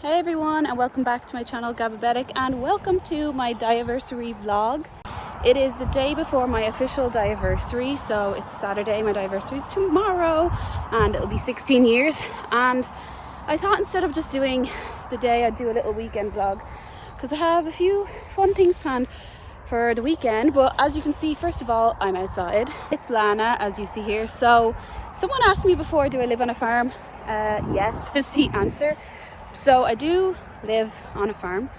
Hey everyone, and welcome back to my channel Gabbabetic, and welcome to my Diaversary vlog. It is the day before my official Diaversary, so it's Saturday. My Diaversary is tomorrow and it'll be 16 years, and I thought instead of just doing the day, I'd do a little weekend vlog because I have a few fun things planned for the weekend. But as you can see, first of all, I'm outside. It's Lana, as you see here. So someone asked me before, do I live on a farm? Yes is the answer. So I do live on a farm,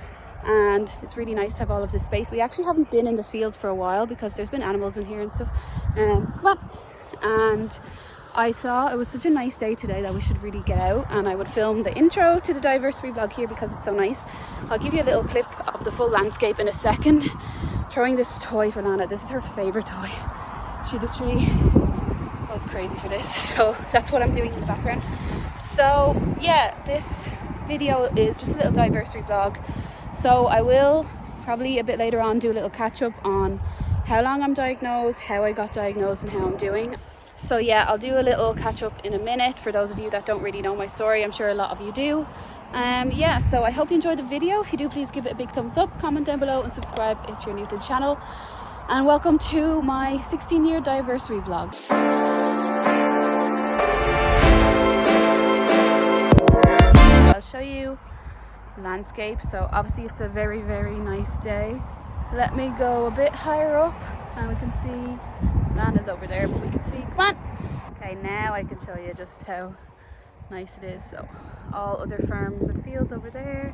and it's really nice to have all of this space. We actually haven't been in the fields for a while because there's been animals in here and stuff. Come on. And I thought it was such a nice day today that we should really get out, and I would film the intro to the Diaversary vlog here because it's so nice. I'll give you a little clip of the full landscape in a second. Throwing this toy for Lana. This is her favorite toy. She literally goes crazy for this, so that's what I'm doing in the background. So yeah, this video is just a little Diaversary vlog, so I will probably a bit later on do a little catch up on how long I'm diagnosed, how I got diagnosed, and how I'm doing. So yeah, I'll do a little catch up in a minute for those of you that don't really know my story. I'm sure a lot of you do. Yeah, so I hope you enjoyed the video. If you do, please give it a big thumbs up, comment down below, and subscribe if you're new to the channel. And welcome to my 16-year Diaversary vlog. I'll show you landscape. So obviously it's a very nice day. Let me go a bit higher up and we can see Lana's over there, but we can see, come on. Okay, now I can show you just how nice it is. So all other farms and fields over there,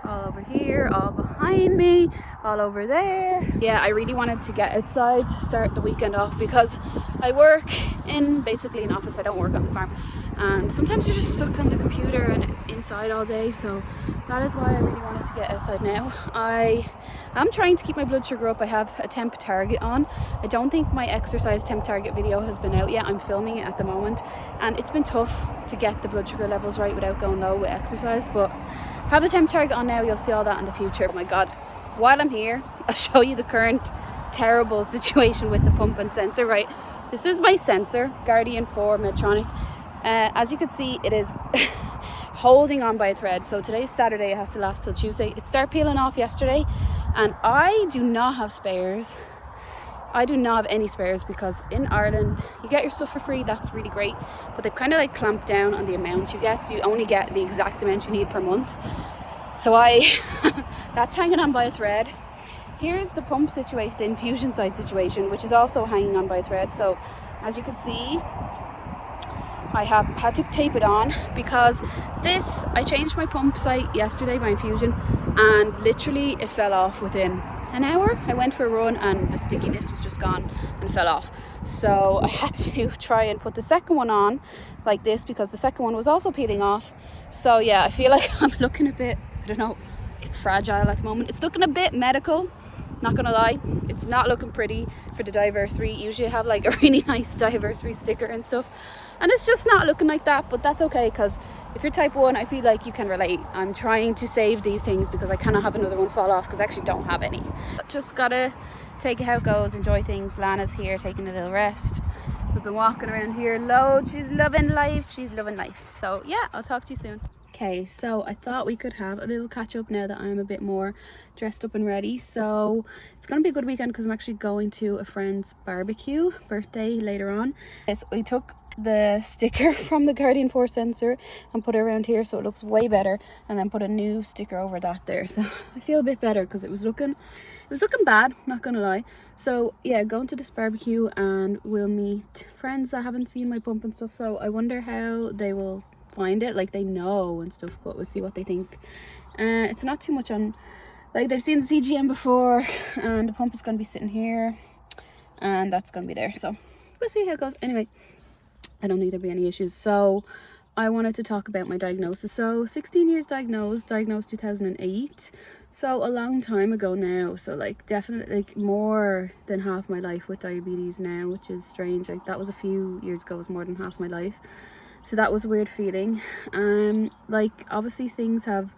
all over here, all behind me, all over there. Yeah, I really wanted to get outside to start the weekend off because I work in basically an office. I don't work on the farm, and sometimes you're just stuck on the computer and inside all day. So that is why I really wanted to get outside now. I am trying to keep my blood sugar up. I have a temp target on. I don't think my exercise temp target video has been out yet. I'm filming it at the moment, and it's been tough to get the blood sugar levels right without going low with exercise, but I have a temp target on now. You'll see all that in the future. Oh my god, while I'm here, I'll show you the current terrible situation with the pump and sensor. Right, this is my sensor, Guardian 4 Medtronic. As you can see, it is holding on by a thread. So today's Saturday, it has to last till Tuesday. It started peeling off yesterday, and I do not have spares. I do not have any spares because in Ireland you get your stuff for free. That's really great, but they've kind of like clamped down on the amount you get, so you only get the exact amount you need per month. So that's hanging on by a thread. Here's the pump situation, the infusion site situation, which is also hanging on by a thread. So as you can see, I have had to tape it on because I changed my pump site yesterday, my infusion, and literally it fell off within an hour. I went for a run and the stickiness was just gone and fell off. So I had to try and put the second one on like this because the second one was also peeling off. So yeah, I feel like I'm looking a bit, I don't know, fragile at the moment. It's looking a bit medical, not gonna lie. It's not looking pretty for the Diaversary. Usually I have like a really nice Diaversary sticker and stuff, and it's just not looking like that, but that's okay because if you're type 1, I feel like you can relate. I'm trying to save these things because I cannot have another one fall off because I actually don't have any. But just gotta take it how it goes, enjoy things. Lana's here taking a little rest. We've been walking around here loads. She's loving life. So yeah, I'll talk to you soon. Okay, so I thought we could have a little catch up now that I'm a bit more dressed up and ready. So it's gonna be a good weekend because I'm actually going to a friend's barbecue birthday later on. Yes, we took the sticker from the Guardian 4 sensor and put it around here so it looks way better, and then put a new sticker over that there. So I feel a bit better because it was looking bad, not gonna lie. So yeah, going to this barbecue and we'll meet friends that haven't seen my pump and stuff, so I wonder how they will find it. Like, they know and stuff, but we'll see what they think. It's not too much on, like, they've seen the CGM before, and the pump is going to be sitting here and that's going to be there, so we'll see how it goes. Anyway, I don't think there'll be any issues. So I wanted to talk about my diagnosis. So 16 years diagnosed 2008, so a long time ago now. So like definitely like more than half my life with diabetes now, which is strange. Like that was a few years ago, it was more than half my life. So that was a weird feeling. Like obviously things have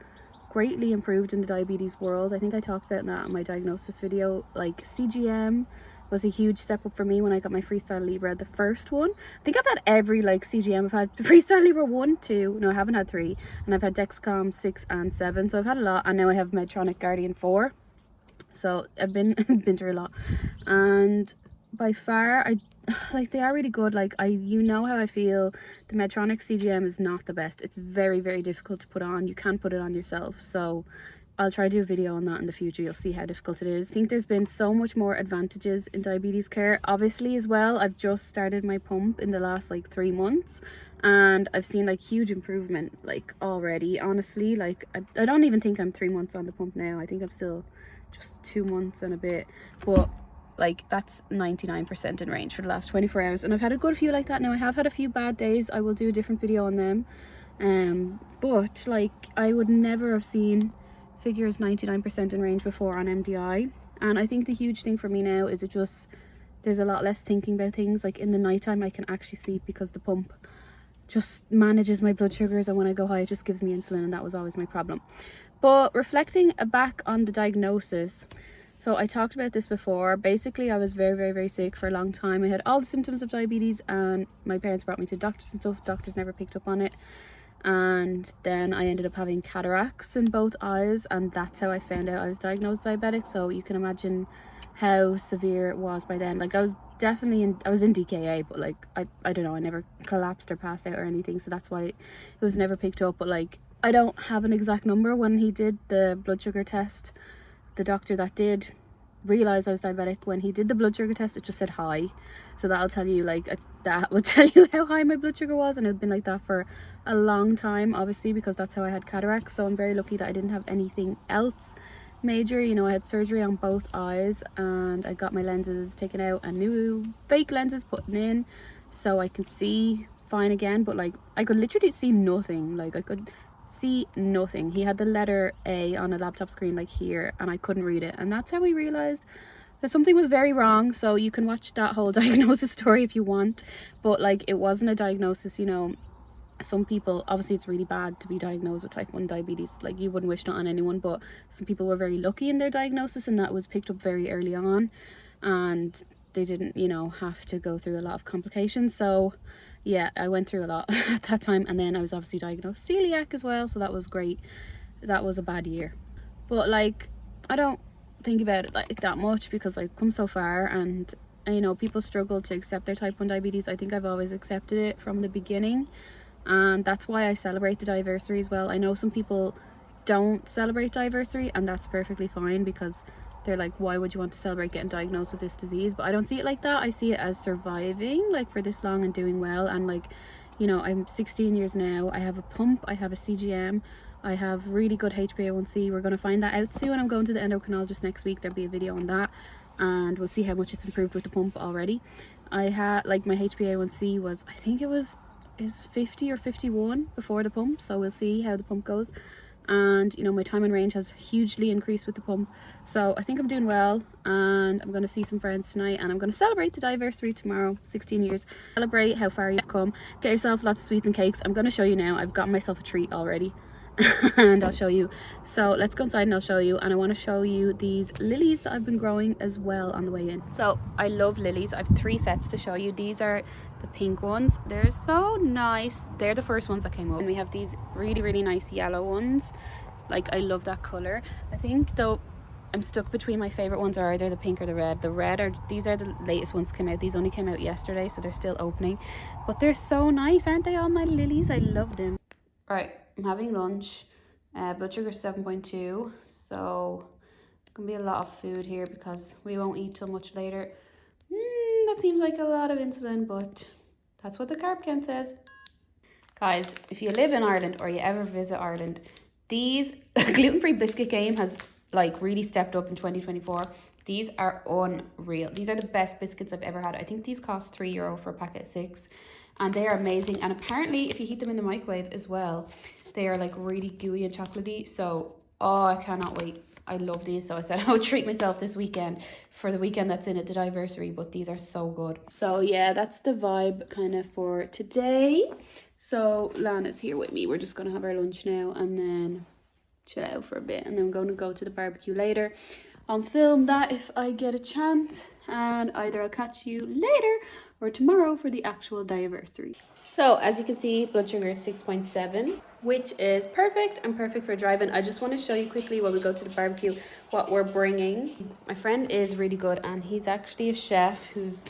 greatly improved in the diabetes world. I think I talked about that in my diagnosis video. Like CGM was a huge step up for me when I got my Freestyle Libre, the first one. I think I've had every like CGM. I've had Freestyle Libre 1, 2, no I haven't had 3, and I've had Dexcom 6 and 7, so I've had a lot, and now I have Medtronic Guardian 4, so I've been been through a lot. And by far, I like, they are really good. Like, you know how I feel. The Medtronic CGM is not the best. It's very, very difficult to put on. You can't put it on yourself, so I'll try to do a video on that in the future. You'll see how difficult it is. I think there's been so much more advantages in diabetes care. Obviously as well, I've just started my pump in the last like 3 months, and I've seen like huge improvement like already. Honestly, like I don't even think I'm 3 months on the pump now. I think I'm still just 2 months and a bit, but like that's 99% in range for the last 24 hours, and I've had a good few like that. Now I have had a few bad days. I will do a different video on them, but like I would never have seen figures 99% in range before on MDI. And I think the huge thing for me now is it just, there's a lot less thinking about things. Like in the nighttime I can actually sleep because the pump just manages my blood sugars, and when I go high it just gives me insulin, and that was always my problem. But reflecting back on the diagnosis, so I talked about this before. Basically I was very, very, very sick for a long time. I had all the symptoms of diabetes, and my parents brought me to doctors and stuff. Doctors never picked up on it, and then I ended up having cataracts in both eyes, and that's how I found out I was diagnosed diabetic. So you can imagine how severe it was by then. Like I was definitely in DKA, but like I don't know, I never collapsed or passed out or anything, so that's why it was never picked up. But like I don't have an exact number. When he did the blood sugar test, the doctor that did realize I was diabetic, when he did the blood sugar test it just said high, so that'll tell you, like that will tell you how high my blood sugar was. And it had been like that for a long time, obviously, because that's how I had cataracts. So I'm very lucky that I didn't have anything else major. You know, I had surgery on both eyes, and I got my lenses taken out and new fake lenses put in so I can see fine again. But like I could literally see nothing. Like I could see nothing. He had the letter A on a laptop screen like here, and I couldn't read it, and that's how we realized that something was very wrong. So you can watch that whole diagnosis story if you want, but like it wasn't a diagnosis. You know, some people, obviously it's really bad to be diagnosed with type 1 diabetes, like you wouldn't wish that on anyone, but some people were very lucky in their diagnosis, and that was picked up very early on, and they didn't, you know, have to go through a lot of complications. So yeah, I went through a lot at that time. And then I was obviously diagnosed celiac as well, so that was great. That was a bad year, but like I don't think about it like that much, because I've come so far, and you know, people struggle to accept their type 1 diabetes. I think I've always accepted it from the beginning, and that's why I celebrate the Diaversary as well. I know some people don't celebrate Diaversary, and that's perfectly fine, because they're like, why would you want to celebrate getting diagnosed with this disease? But I don't see it like that. I see it as surviving like for this long and doing well. And like, you know, I'm 16 years now. I have a pump, I have a CGM, I have really good HbA1c. We're going to find that out soon. I'm going to the endocrinologist next week. There'll be a video on that, and we'll see how much it's improved with the pump already. I had like my HbA1c was, I think it was 50 or 51 before the pump, so we'll see how the pump goes. And you know, my time in range has hugely increased with the pump, so I think I'm doing well. And I'm going to see some friends tonight, and I'm going to celebrate the Diaversary tomorrow. 16 years, celebrate how far you've come, get yourself lots of sweets and cakes. I'm going to show you now. I've gotten myself a treat already and I'll show you. So let's go inside and I'll show you. And I want to show you these lilies that I've been growing as well on the way in. So I love lilies. I have 3 sets to show you. These are the pink ones. They're so nice. They're the first ones that came up, and we have these really, really nice yellow ones. Like I love that color. I think though I'm stuck between my favorite ones are either the pink or the red. The red are, these are the latest ones to come out. These only came out yesterday, so they're still opening, but they're so nice. Aren't they all my lilies? I love them. Right, I'm having lunch. Blood sugar 7.2, so it's gonna be a lot of food here because we won't eat till much later. That seems like a lot of insulin, but that's what the carb count says. Guys, if you live in Ireland or you ever visit Ireland, these gluten-free biscuit game has like really stepped up in 2024. These are unreal. These are the best biscuits I've ever had. I think these cost €3 for a packet of 6, and they are amazing. And apparently if you heat them in the microwave as well, they are like really gooey and chocolatey. So oh, I cannot wait. I love these, so I said I would treat myself this weekend for the weekend that's in it, the Diaversary, but these are so good. So yeah, that's the vibe kind of for today. So Lana's here with me. We're just gonna have our lunch now and then chill out for a bit, and then I'm going to go to the barbecue later. I'll film that if I get a chance, and either I'll catch you later or tomorrow for the actual Diaversary. So as you can see, blood sugar is 6.7, which is perfect and perfect for driving. I just want to show you quickly when we go to the barbecue what we're bringing. My friend is really good and he's actually a chef whose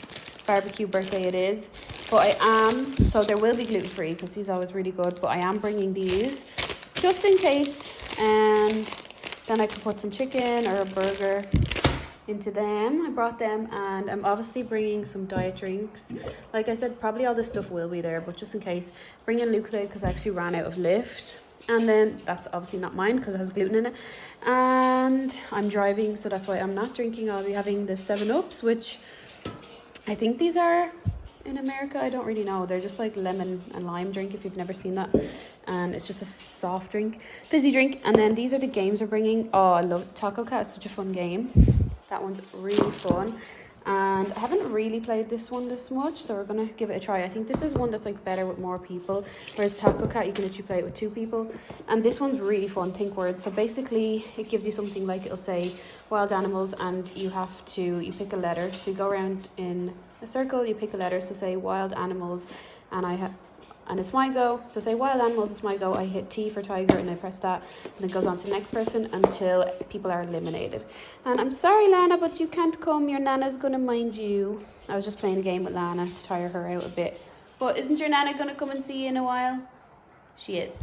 barbecue birthday it is. But I am, so there will be gluten-free because he's always really good, but I am bringing these just in case, and then I could put some chicken or a burger into them. I brought them, and I'm obviously bringing some diet drinks. Like I said, probably all this stuff will be there, but just in case, bringing Lucozade because I actually ran out of Lift. And then that's obviously not mine because it has gluten in it. And I'm driving, so that's why I'm not drinking. I'll be having the 7-Ups, which I think these are in America. I don't really know. They're just like lemon and lime drink if you've never seen that. And it's just a soft drink, fizzy drink. And then these are the games we're bringing. Oh, I love Taco Cat. It's such a fun game. That one's really fun. And I haven't really played this one this much, so we're gonna give it a try. I think this is one that's like better with more people, whereas Taco Cat you can literally play it with 2 people. And this one's really fun, think words. So basically it gives you something like, it'll say wild animals, and you pick a letter. So you go around in a circle, you pick a letter. So say wild animals, and it's my go. So say wild animals, it's my go. I hit T for tiger and I press that, and it goes on to the next person until people are eliminated. And I'm sorry, Lana, but you can't come. Your Nana's gonna mind you. I was just playing a game with Lana to tire her out a bit. But isn't your Nana gonna come and see you in a while? She is.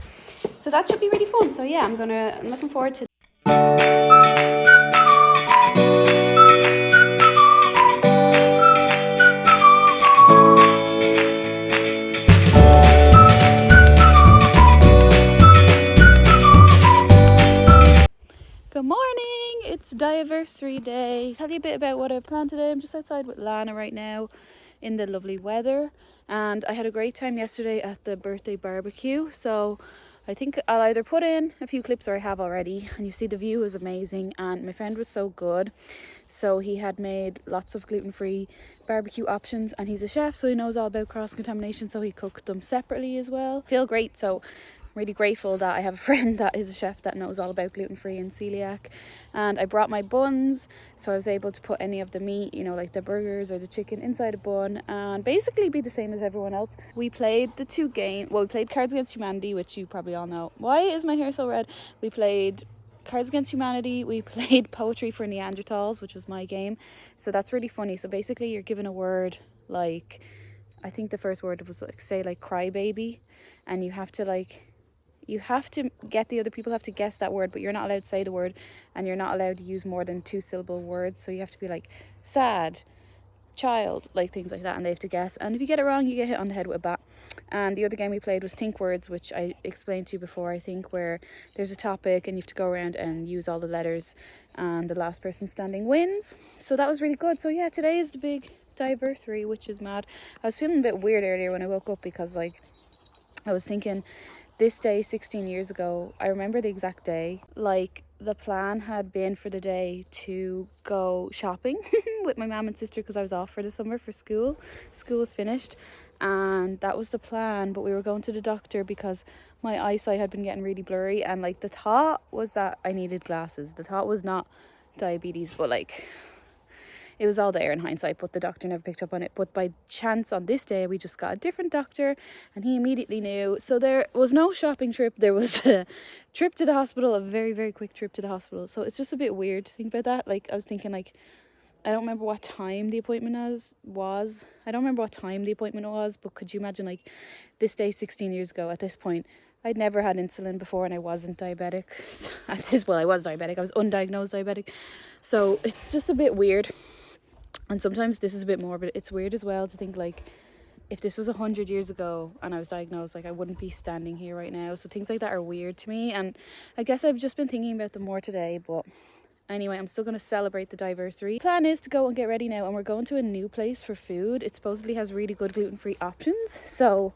So that should be really fun. So yeah, I'm looking forward to Good morning, it's Diaversary day. Tell you a bit about what I planned today. I'm just outside with Lana right now in the lovely weather, and I had a great time yesterday at the birthday barbecue. So I think I'll either put in a few clips or I have already, and you see the view is amazing, and my friend was so good. So he had made lots of gluten-free barbecue options, and he's a chef, so he knows all about cross-contamination, so he cooked them separately as well. Feel great. So really grateful that I have a friend that is a chef that knows all about gluten-free and celiac. And I brought my buns, so I was able to put any of the meat, you know, like the burgers or the chicken inside a bun and basically be the same as everyone else. We played the 2 games. Well, we played Cards Against Humanity, which you probably all know. Why is my hair so red? We played Cards Against Humanity. We played Poetry for Neanderthals, which was my game. So that's really funny. So basically you're given a word, like I think the first word was like, say like crybaby, and you have to get the other people have to guess that word, but you're not allowed to say the word, and you're not allowed to use more than 2-syllable words. So you have to be like sad, child, like things like that, and they have to guess. And if you get it wrong, you get hit on the head with a bat. And the other game we played was Think Words, which I explained to you before, I think, where there's a topic and you have to go around and use all the letters, and the last person standing wins. So that was really good. So yeah, today is the big Diaversary, which is mad. I was feeling a bit weird earlier when I woke up because like I was thinking, this day 16 years ago, I remember the exact day. Like the plan had been for the day to go shopping with my mum and sister because I was off for the summer for school. School was finished, and that was the plan. But we were going to the doctor because my eyesight had been getting really blurry, and like the thought was that I needed glasses. The thought was not diabetes, but like it was all there in hindsight, but the doctor never picked up on it. But by chance on this day, we just got a different doctor and he immediately knew. So there was no shopping trip. There was a trip to the hospital, a very, very quick trip to the hospital. So it's just a bit weird to think about that. Like I was thinking, like, I don't remember what time the appointment was. I don't remember what time the appointment was, but could you imagine like this day 16 years ago at this point? I'd never had insulin before and I wasn't diabetic. So I was diabetic. I was undiagnosed diabetic. So it's just a bit weird. And sometimes this is a bit more, but it's weird as well to think like if this was 100 years ago and I was diagnosed, like I wouldn't be standing here right now. So things like that are weird to me, and I guess I've just been thinking about them more today. But anyway, I'm still going to celebrate the Diaversary. Plan is to go and get ready now, and we're going to a new place for food. It supposedly has really good gluten-free options, so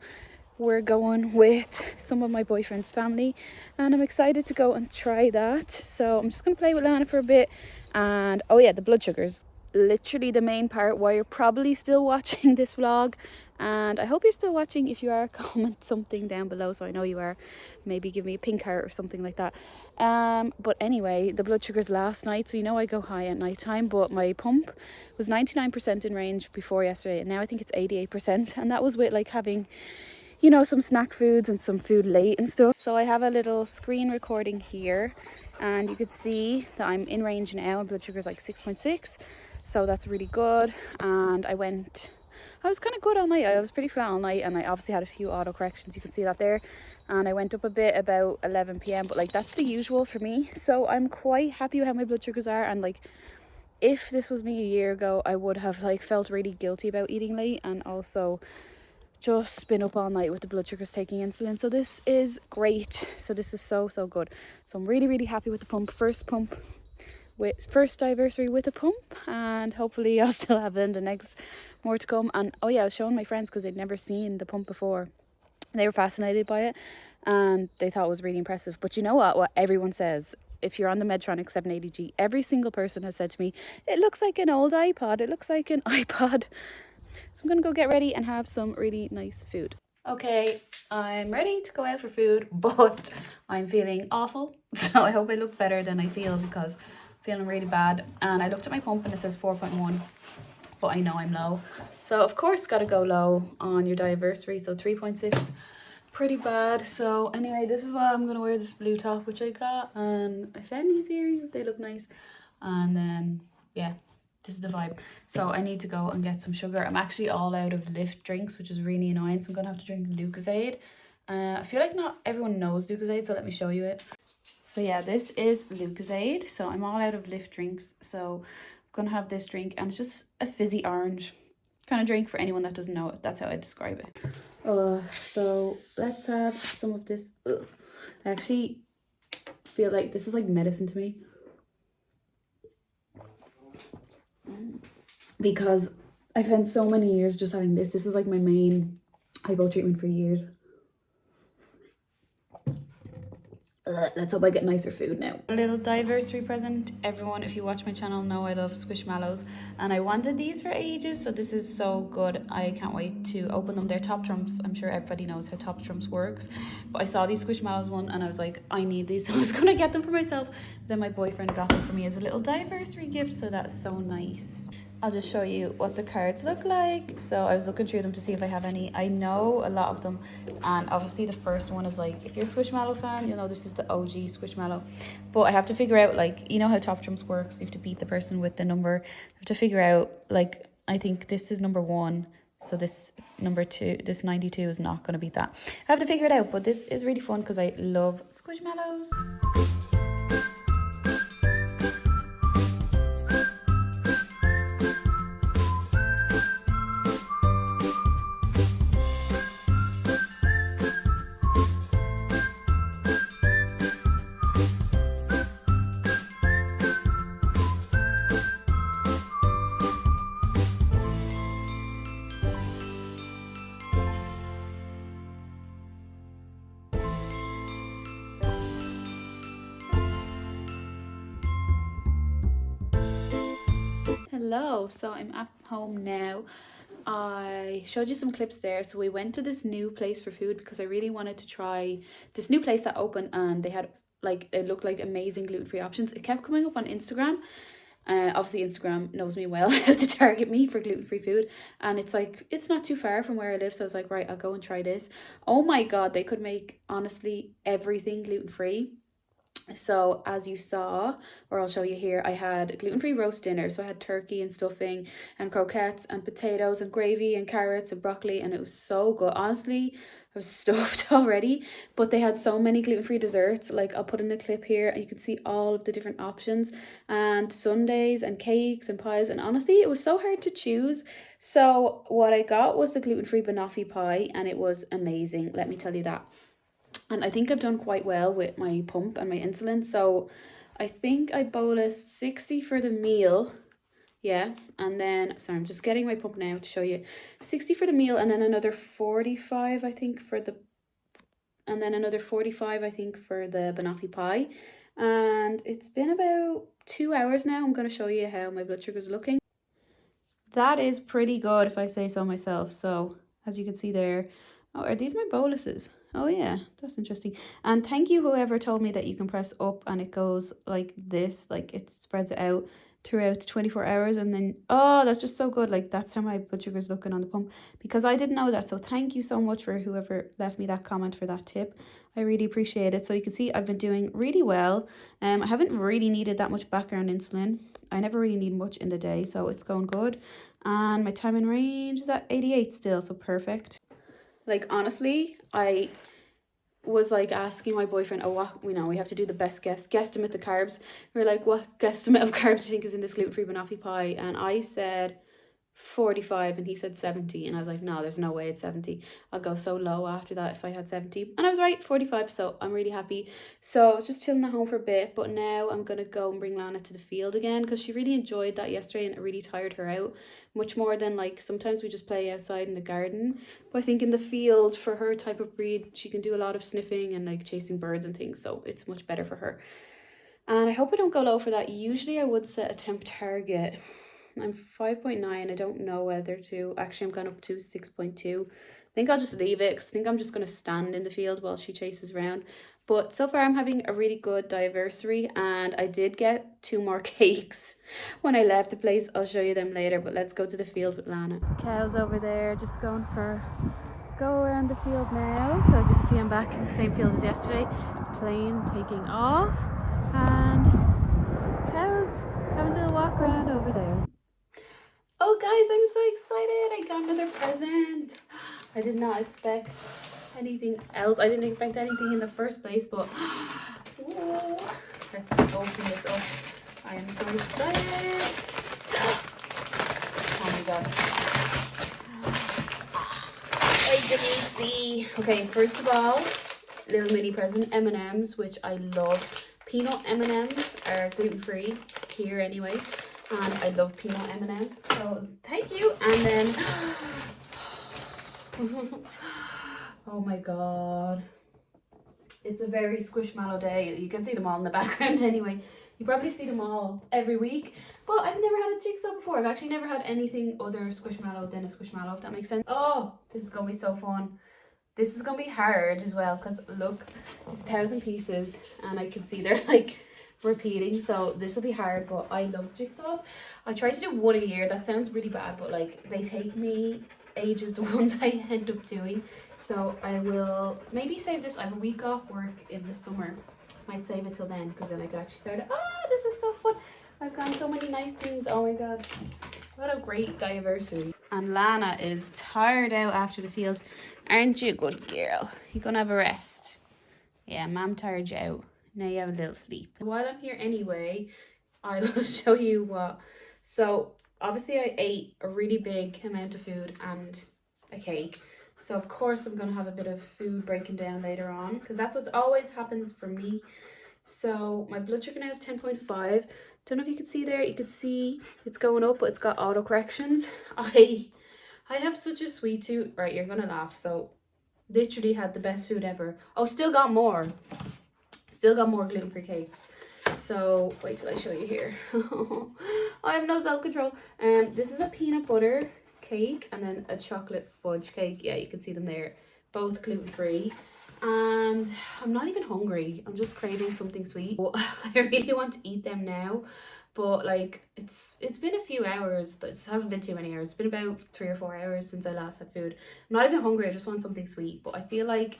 we're going with some of my boyfriend's family, and I'm excited to go and try that. So I'm just going to play with Lana for a bit. And oh yeah, the blood sugars literally the main part why you're probably still watching this vlog, and I hope you're still watching. If you are, comment something down below so I know you are. Maybe give me a pink heart or something like that. But anyway, the blood sugars last night, so you know I go high at night time, but my pump was 99% in range before yesterday, and now I think it's 88%, and that was with like having, you know, some snack foods and some food late and stuff. So I have a little screen recording here, and you could see that I'm in range now, and blood sugar is like 6.6, so that's really good. And I was kind of good all night. I was pretty flat all night, and I obviously had a few auto corrections, you can see that there, and I went up a bit about 11 p.m, but like that's the usual for me, so I'm quite happy with how my blood sugars are. And like, if this was me a year ago, I would have like felt really guilty about eating late, and also just been up all night with the blood sugars taking insulin. So this is great. So this is so good. So I'm really happy with the pump. First Diaversary with a pump, and hopefully I'll still have it in the next more to come. And oh yeah, I was showing my friends because they'd never seen the pump before. They were fascinated by it and they thought it was really impressive. But you know what everyone says, if you're on the Medtronic 780G, every single person has said to me, it looks like an old iPod, it looks like an iPod. So I'm gonna go get ready and have some really nice food. Okay, I'm ready to go out for food, but I'm feeling awful. So I hope I look better than I feel, because I'm feeling really bad. And I looked at my pump and it says 4.1, but I know I'm low. So of course, gotta go low on your Diaversary. So 3.6, pretty bad. So anyway, this is why I'm gonna wear this blue top, which I got. And I found these earrings, they look nice. And then, yeah, this is the vibe. So I need to go and get some sugar. I'm actually all out of Lift drinks, which is really annoying, so I'm gonna have to drink Lucozade. I feel like not everyone knows Lucozade, so let me show you it. So yeah, this is Lucozade. So I'm all out of Lift drinks, so I'm gonna have this drink, and it's just a fizzy orange kind of drink for anyone that doesn't know it. That's how I describe it. So let's have some of this. Ugh. I actually feel like this is like medicine to me, because I spent so many years just having this. This was like my main hypo treatment for years. Let's hope I get nicer food now. A little Diaversary present. Everyone, if you watch my channel, know I love Squishmallows, and I wanted these for ages, so this is so good. I can't wait to open them. They're Top Trumps. I'm sure everybody knows how Top Trumps works, but I saw these Squishmallows one and I was like, I need these, so I was gonna get them for myself. Then my boyfriend got them for me as a little Diaversary gift, so that's so nice. I'll just show you what the cards look like. So I was looking through them to see if I have any. I know a lot of them, and obviously the first one is like, if you're a Squishmallow fan, you know this is the OG Squishmallow. But I have to figure out, like, you know how Top Trumps works, you have to beat the person with the number. I have to figure out, like, I think this is number 1, so this number 2, this 92 is not going to beat that. I have to figure it out, but this is really fun because I love Squishmallows. Hello, so I'm at home now. I showed you some clips there. So we went to this new place for food because I really wanted to try this new place that opened, and they had, like, it looked like amazing gluten-free options. It kept coming up on Instagram. Obviously Instagram knows me well how to target me for gluten-free food, and it's like, it's not too far from where I live, so I was like, right, I'll go and try this. Oh my god, they could make honestly everything gluten-free. So as you saw, or I'll show you here, I had gluten-free roast dinner. So I had turkey and stuffing and croquettes and potatoes and gravy and carrots and broccoli, and it was so good. Honestly, I was stuffed already, but they had so many gluten-free desserts. Like, I'll put in a clip here and you can see all of the different options, and sundaes and cakes and pies, and honestly it was so hard to choose. So what I got was the gluten-free banoffee pie, and it was amazing, let me tell you that. And I think I've done quite well with my pump and my insulin. So I think I bolused 60 for the meal. Yeah. And then, sorry, I'm just getting my pump now to show you. 60 for the meal, and then another 45, I think, for the, and then another 45, I think, for the banoffee pie. And it's been about 2 hours now. I'm going to show you how my blood sugar is looking. That is pretty good if I say so myself. So as you can see there, oh, are these my boluses? Oh yeah, that's interesting. And thank you whoever told me that you can press up and it goes like this, like it spreads it out throughout the 24 hours, and then oh, that's just so good. Like that's how my blood sugar's looking on the pump, because I didn't know that. So thank you so much for whoever left me that comment, for that tip. I really appreciate it. So you can see I've been doing really well. I haven't really needed that much background insulin. I never really need much in the day, so it's going good. And my time in range is at 88 still, so perfect. Like honestly, I was like asking my boyfriend, oh, what, you know, we have to do the best guesstimate the carbs. We were like, what guesstimate of carbs do you think is in this gluten-free banoffee pie? And I said 45 and he said 70, and I was like, no, there's no way it's 70. I'll go so low after that if I had 70, and I was right, 45. So I'm really happy. So I was just chilling at home for a bit, but now I'm gonna go and bring Lana to the field again, because she really enjoyed that yesterday and it really tired her out, much more than like sometimes we just play outside in the garden. But I think in the field, for her type of breed, she can do a lot of sniffing and like chasing birds and things, so it's much better for her. And I hope I don't go low for that. Usually I would set a temp target. I'm 5.9. I don't know whether to. Actually, I'm going up to 6.2. I think I'll just leave it, because I think I'm just going to stand in the field while she chases around. But so far I'm having a really good Diaversary, and I did get 2 more cakes when I left the place. I'll show you them later, but let's go to the field with Lana. Cows over there, just going for go around the field now. So as you can see, I'm back in the same field as yesterday. Plane taking off, and cows having a little walk around over there. Oh guys, I'm so excited. I got another present. I did not expect anything else. I didn't expect anything in the first place, but ooh, let's open this up. I am so excited. Oh my god. What did you see? Okay, first of all, little mini present, M&Ms, which I love. Peanut M&Ms are gluten-free here anyway. And I love peanut M&Ms, so thank you. And then, oh my god, it's a very squishmallow day. You can see them all in the background anyway. You probably see them all every week, but I've never had a jigsaw before. I've actually never had anything other squishmallow than a squishmallow, if that makes sense. Oh, this is gonna be so fun. This is gonna be hard as well, because look, it's 1,000 pieces, and I can see they're like repeating, so this will be hard, but I love jigsaws. I try to do one a year. That sounds really bad, but like they take me ages, the ones I end up doing. So I will maybe save this. I have a week off work in the summer. Might save it till then, because then I could actually start it. Oh, this is so fun. I've gotten so many nice things. Oh my god, what a great Diaversary. And Lana is tired out after the field. Aren't you a good girl? You're gonna have a rest. Yeah, mom tired you out. Now you have a little sleep. While I'm here anyway, I will show you what. So obviously I ate a really big amount of food and a cake. So of course I'm gonna have a bit of food breaking down later on, because that's what's always happened for me. So my blood sugar now is 10.5. Don't know if you can see there. You can see it's going up, but it's got auto corrections. I have such a sweet tooth. Right, you're gonna laugh. So literally had the best food ever. Oh, still got more. Still got more gluten-free cakes. So wait till I show you here. I have no self-control. This is a peanut butter cake and then a chocolate fudge cake. Yeah, you can see them there. Both gluten-free. And I'm not even hungry. I'm just craving something sweet. I really want to eat them now. But like it's been a few hours. It hasn't been too many hours. It's been about 3 or 4 hours since I last had food. I'm not even hungry. I just want something sweet. But I feel like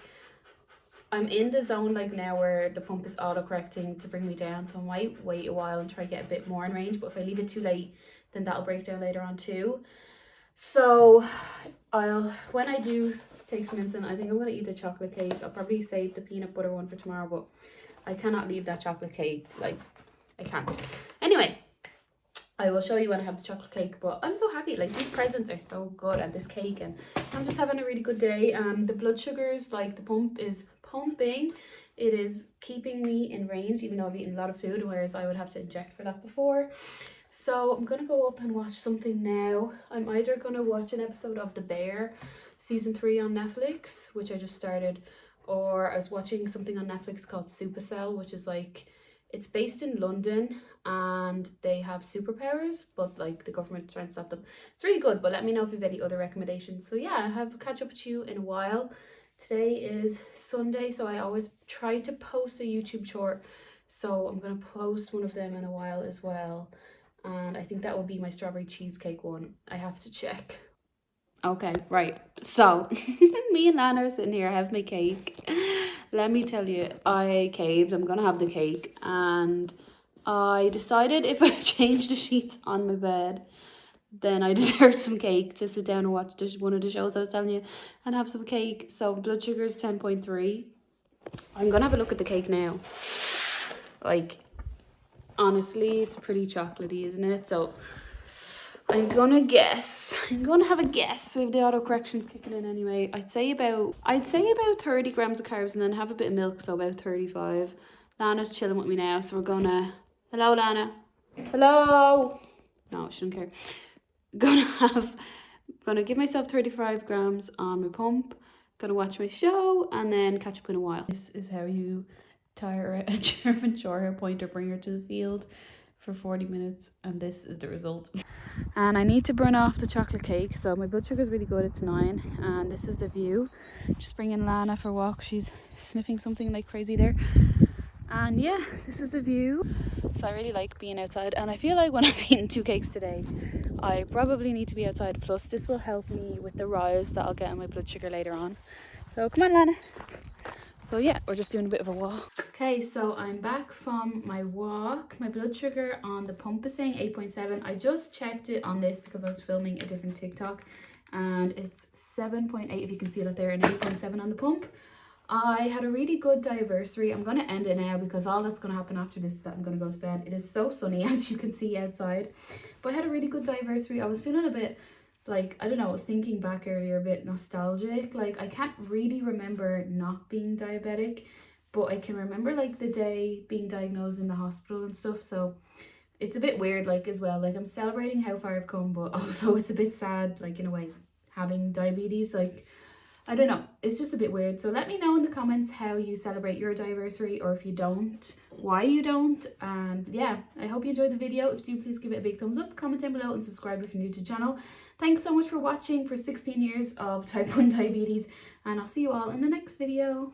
I'm in the zone like now where the pump is auto-correcting to bring me down, so I might wait a while and try to get a bit more in range, but if I leave it too late, then that'll break down later on too. So when I do take some insulin, I think I'm going to eat the chocolate cake. I'll probably save the peanut butter one for tomorrow, but I cannot leave that chocolate cake. Like, I can't. Anyway, I will show you when I have the chocolate cake, but I'm so happy. Like, these presents are so good, and this cake, and I'm just having a really good day. The blood sugars, like the pump is pumping. It is keeping me in range, even though I've eaten a lot of food, whereas I would have to inject for that before. So I'm gonna go up and watch something now. I'm either gonna watch an episode of The Bear season 3 on Netflix, which I just started, or I was watching something on Netflix called Supercell, which is like It's based in London and they have superpowers, but like the government's trying to stop them. It's really good, but let me know if you have any other recommendations. So yeah, I have catch up with you in a while. Today is Sunday, so I always try to post a YouTube short. So I'm gonna post one of them in a while as well. And I think that will be my strawberry cheesecake one. I have to check. Okay, right. So, me and Lana are sitting here. I have my cake. Let me tell you, I caved. I'm gonna have the cake, and I decided if I change the sheets on my bed, then I deserve some cake to sit down and watch one of the shows I was telling you, and have some cake. So blood sugar is 10.3. I'm gonna have a look at the cake now. Like, honestly, it's pretty chocolatey, isn't it? So I'm gonna guess. I'm gonna have a guess with the auto corrections kicking in anyway. I'd say about 30 grams of carbs and then have a bit of milk, so about 35. Lana's chilling with me now, so we're gonna. Hello, Lana. Hello. No, she don't care. Gonna give myself 35 grams on my pump. Gonna watch my show and then catch up in a while. This is how you tire a German Shorthair Pointer, bring her to the field for 40 minutes, and this is the result. And I need to burn off the chocolate cake, so my blood sugar is really good. It's 9, and this is the view. Just bringing Lana for a walk. She's sniffing something like crazy there. And yeah, this is the view. So I really like being outside, and I feel like when I've eaten 2 cakes today, I probably need to be outside. Plus this will help me with the rise that I'll get in my blood sugar later on. So come on, Lana. So yeah, we're just doing a bit of a walk. Okay, so I'm back from my walk. My blood sugar on the pump is saying 8.7. I just checked it on this because I was filming a different TikTok, and it's 7.8 if you can see that there, and 8.7 on the pump. I had a really good Diaversary. I'm going to end it now because all that's going to happen after this is that I'm going to go to bed. It is so sunny, as you can see outside. But I had a really good Diaversary. I was feeling a bit, like, I don't know, thinking back earlier, a bit nostalgic. Like, I can't really remember not being diabetic, but I can remember, like, the day being diagnosed in the hospital and stuff. So it's a bit weird, like, as well. Like, I'm celebrating how far I've come, but also it's a bit sad, like, in a way, having diabetes. Like, I don't know, it's just a bit weird. So let me know in the comments how you celebrate your Diaversary, or if you don't, why you don't. And yeah, I hope you enjoyed the video. If you do, please give it a big thumbs up, comment down below, and subscribe if you're new to the channel. Thanks so much for watching for 16 years of type 1 diabetes, and I'll see you all in the next video.